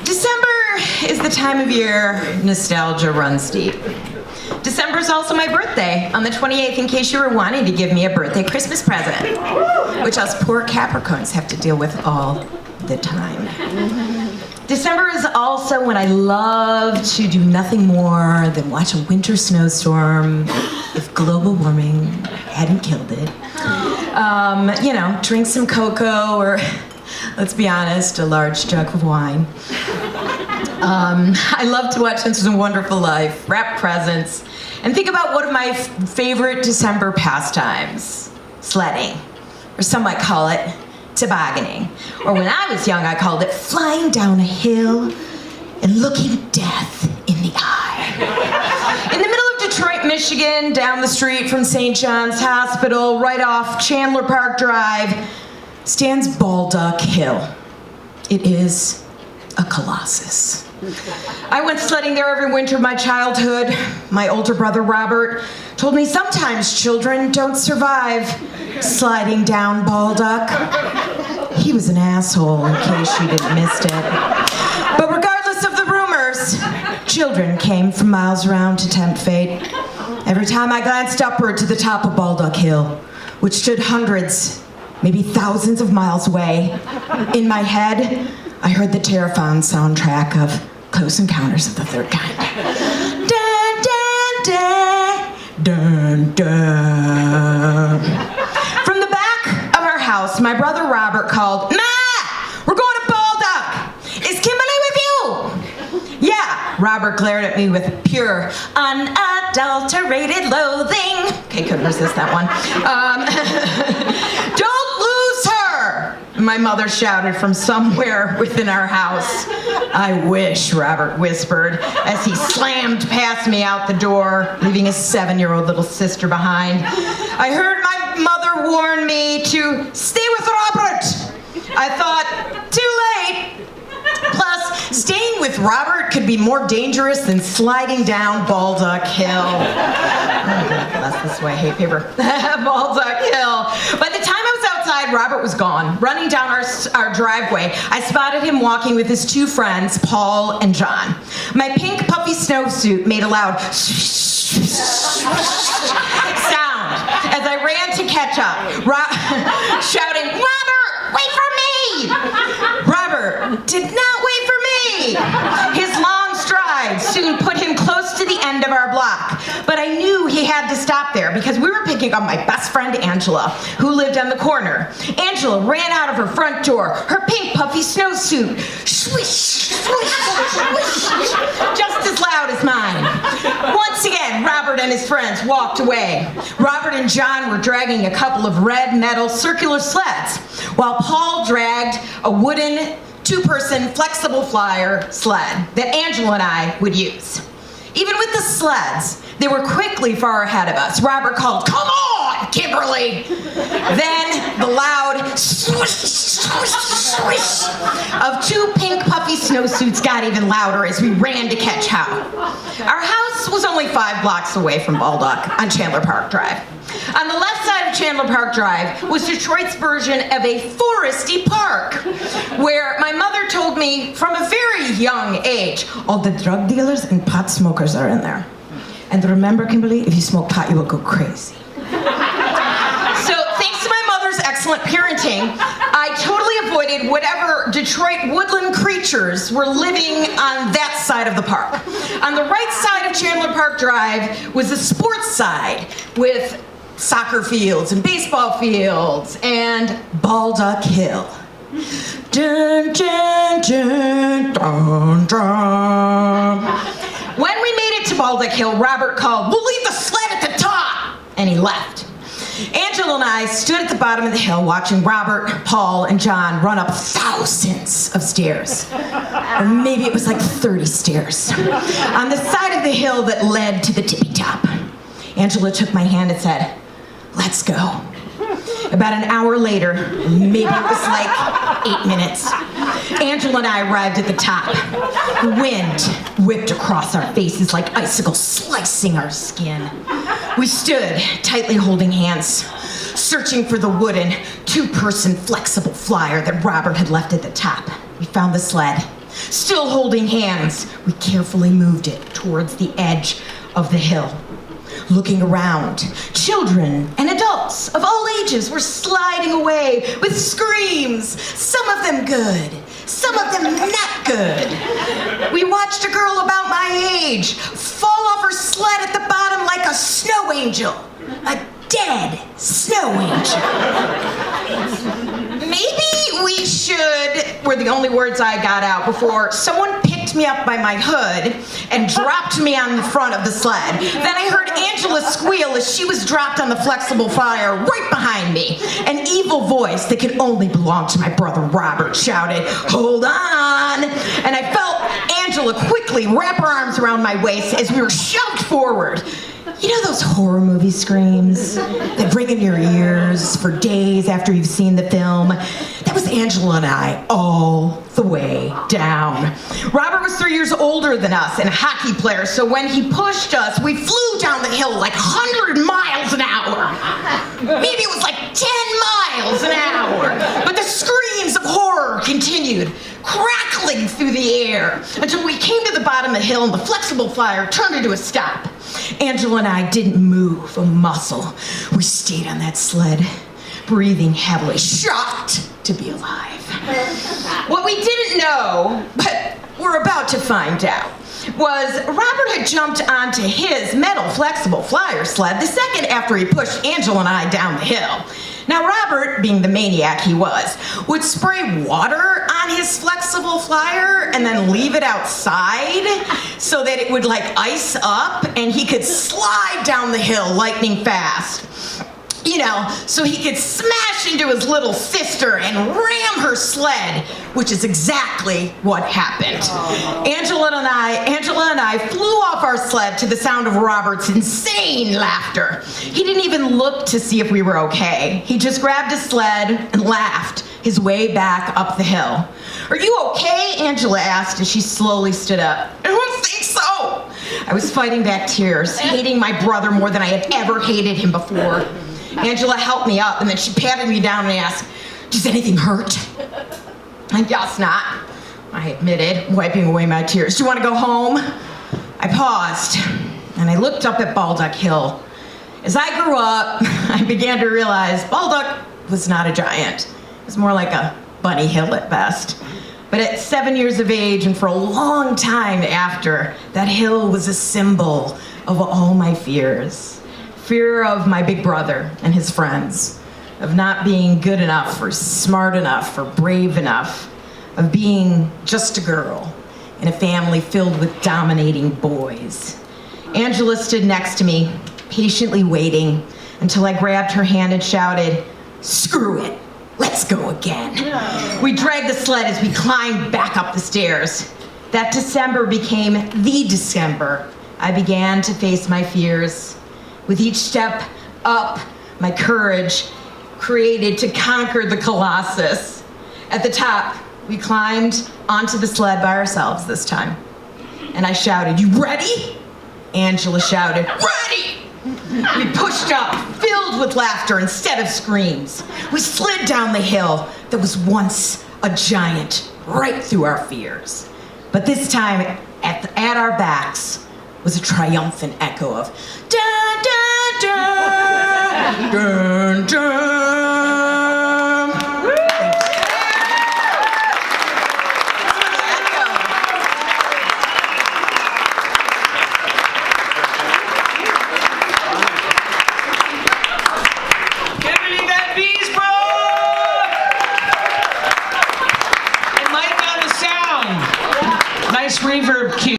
December is the time of year nostalgia runs deep. December is also my birthday, on the 28th, in case you were wanting to give me a birthday Christmas present, which us poor Capricorns have to deal with all the time. December is also when I love to do nothing more than watch a winter snowstorm if global warming hadn't killed it. Drink some cocoa or, let's be honest, a large jug of wine. I love to watch It's a Wonderful Life, wrap presents, and think about one of my favorite December pastimes, sledding, or some might call it tobogganing. Or when I was young, I called it flying down a hill and looking death in the eye. In the middle of Detroit, Michigan, down the street from St. John's Hospital, right off Chandler Park Drive, stands Baldock Hill. It is a colossus. I went sledding there every winter of my childhood. My older brother, Robert, told me sometimes children don't survive sliding down Baldock. He was an asshole, in case you didn't miss it. But regardless of the rumors, children came from miles around to tempt fate. Every time I glanced upward to the top of Baldock Hill, which stood hundreds, maybe thousands of miles away, in my head, I heard the terrifying soundtrack of Close Encounters of the Third Kind. Dun, dun, dun, dun, dun. From the back of our house, my brother Robert called, "Ma! We're going to Baldock! Is Kimberly with you?" "Yeah." Robert glared at me with pure, unadulterated loathing. Okay, couldn't resist that one. "Don't lose her!" my mother shouted from somewhere within our house. "I wish," Robert whispered as he slammed past me out the door, leaving his 7-year-old little sister behind. I heard my mother warn me to stay with Robert. I thought, too late. Plus, staying with Robert could be more dangerous than sliding down Baldock Hill. That's this way, hey paper. Baldock Hill. By the time I was outside, Robert was gone. Running down our driveway, I spotted him walking with his 2 friends, Paul and John. My pink puffy snowsuit made a loud sound as I ran to catch up, shouting, "Robert, wait for me!" Robert did not wait for me. His long stride soon put him close to the end of our block, but I knew he had to stop there because we were picking up my best friend Angela, who lived on the corner. Angela ran out of her front door, her pink puffy snowsuit, swish, swish, swish, just as loud as mine. Once again, Robert and his friends walked away. Robert and John were dragging a couple of red metal circular sleds, while Paul dragged a wooden 2-person flexible flyer sled that Angela and I would use. Even with the sleds, they were quickly far ahead of us. Robert called, "Come on, Kimberly!" Then the loud swish, swish, swish of 2 pink puffy snowsuits got even louder as we ran to catch up. Our house was only 5 blocks away from Baldock on Chandler Park Drive. On the left side of Chandler Park Drive was Detroit's version of a foresty park, where my mother told me from a very young age, all the drug dealers and pot smokers are in there. And remember, Kimberly, if you smoke pot, you will go crazy. So thanks to my mother's excellent parenting, I totally avoided whatever Detroit woodland creatures were living on that side of the park. On the right side of Chandler Park Drive was the sports side with soccer fields and baseball fields and Baldock Hill. Dun, dun, dun, dun, dun. When we made it to Baldock Hill, Robert called, "We'll leave the sled at the top," and he left. Angela and I stood at the bottom of the hill watching Robert, Paul, and John run up thousands of stairs. Or maybe it was like 30 stairs. On the side of the hill that led to the tippy top. Angela took my hand and said, "Let's go." About an hour later, maybe it was like 8 minutes, Angela and I arrived at the top. The wind whipped across our faces like icicles slicing our skin. We stood, tightly holding hands, searching for the wooden 2-person flexible flyer that Robert had left at the top. We found the sled, Still holding hands, we carefully moved it towards the edge of the hill. Looking around, children and adults of all ages were sliding away with screams, some of them good, some of them not good. We watched a girl about my age fall off her sled at the bottom like a snow angel, a dead snow angel. Maybe we should, were the only words I got out before someone picked me up by my hood and dropped me on the front of the sled. Then I heard Angela squeal as she was dropped on the flexible fire right behind me. An evil voice that could only belong to my brother Robert shouted, "Hold on!" And I felt Angela quickly wrap her arms around my waist as we were shoved forward. You know those horror movie screams that ring in your ears for days after you've seen the film? That was Angela and I all the way down. Robert was 3 years older than us and a hockey player, so when he pushed us, we flew down the hill like 100 miles an hour. Maybe it was like 10 miles an hour. But the screams of horror continued, crackling through the air until we came to the bottom of the hill and the flexible fire turned into a stop. Angela and I didn't move a muscle. We stayed on that sled, breathing heavily, shocked to be alive. What we didn't know, but we're about to find out, was Robert had jumped onto his metal flexible flyer sled the second after he pushed Angela and I down the hill. Now Robert, being the maniac he was, would spray water on his flexible flyer and then leave it outside so that it would like ice up and he could slide down the hill lightning fast. You know, so he could smash into his little sister and ram her sled, which is exactly what happened. Angela and I flew off our sled to the sound of Robert's insane laughter. He didn't even look to see if we were okay. He just grabbed his sled and laughed his way back up the hill. "Are you okay?" Angela asked as she slowly stood up. "I don't think so." I was fighting back tears, hating my brother more than I had ever hated him before. Angela helped me up, and then she patted me down and asked, "Does anything hurt?" "I guess not," I admitted, wiping away my tears. "Do you want to go home?" I paused, and I looked up at Baldock Hill. As I grew up, I began to realize Baldock was not a giant. It was more like a bunny hill at best. But at 7 years of age, and for a long time after, that hill was a symbol of all my fears. Fear of my big brother and his friends, of not being good enough or smart enough or brave enough, of being just a girl in a family filled with dominating boys. Angela stood next to me, patiently waiting until I grabbed her hand and shouted, "Screw it, let's go again." We dragged the sled as we climbed back up the stairs. That December became the December I began to face my fears. With each step up, my courage created to conquer the Colossus. At the top, we climbed onto the sled by ourselves this time. And I shouted, "You ready?" Angela shouted, "Ready!" We pushed up, filled with laughter instead of screams. We slid down the hill that was once a giant, right through our fears. But this time, at our backs, was a triumphant echo of dun dun dun dun dun. Kimberly Vanbiesbrouck! And Mike on the sound. Nice reverb cue.